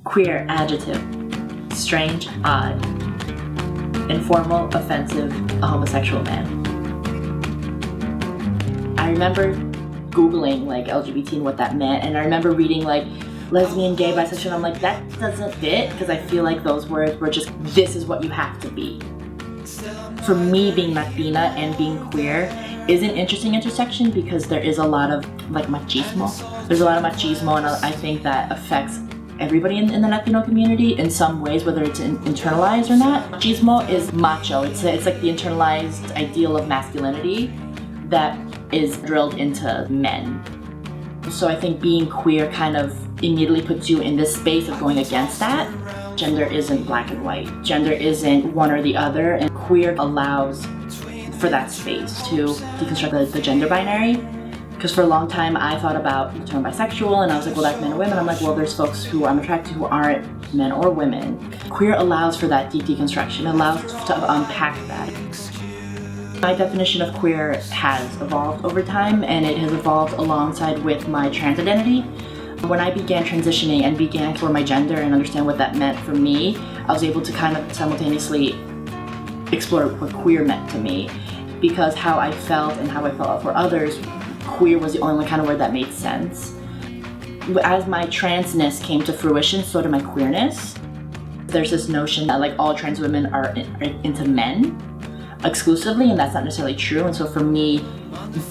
Queer, adjective. Strange, odd. Informal, offensive, a homosexual man. I remember Googling like LGBT and what that meant, and I remember reading like lesbian, gay, bisexual, and I'm like, that doesn't fit, because I feel like those words were just, this is what you have to be. For me, being Latina and being queer is an interesting intersection because there is a lot of like machismo. There's a lot of machismo, and I think that affects everybody in the Latino community in some ways, whether it's internalized or not. Machismo is macho. It's like the internalized ideal of masculinity that is drilled into men. So I think being queer kind of immediately puts you in this space of going against that. Gender isn't black and white. Gender isn't one or the other, and queer allows for that space to deconstruct the gender binary. Because for a long time I thought about the term bisexual, and I was like, well, that's men and women. I'm like, well, there's folks who I'm attracted to who aren't men or women. Queer allows for that deep deconstruction. It allows to unpack that. My definition of queer has evolved over time, and it has evolved alongside with my trans identity. When I began transitioning and began to explore my gender and understand what that meant for me, I was able to kind of simultaneously explore what queer meant to me, because how I felt and how I felt for others, queer was the only kind of word that made sense. As my transness came to fruition, so did my queerness. There's this notion that like all trans women are into men exclusively, and that's not necessarily true. And so for me,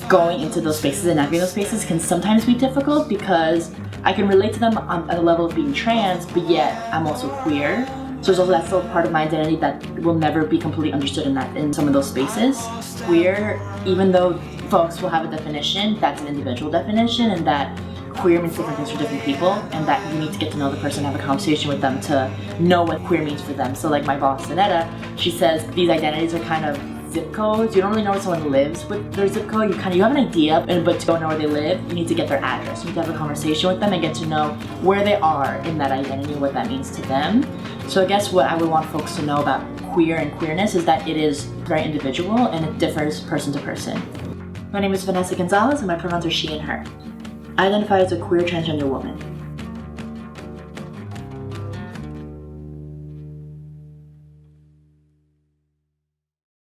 going into those spaces and navigating those spaces can sometimes be difficult because I can relate to them on a level of being trans, but yet I'm also queer. So there's also that still part of my identity that will never be completely understood in some of those spaces. Queer, even though folks will have a definition, that's an individual definition, and that queer means different things for different people, and that you need to get to know the person, have a conversation with them to know what queer means for them. So like my boss, Anetta, she says these identities are kind of zip codes. You don't really know where someone lives with their zip code. You have an idea, but to don't know where they live, you need to get their address. You need to have a conversation with them and get to know where they are in that identity, what that means to them. So I guess what I would want folks to know about queer and queerness is that it is very individual and it differs person to person. My name is Vanessa Gonzalez and my pronouns are she and her. I identify as a queer transgender woman.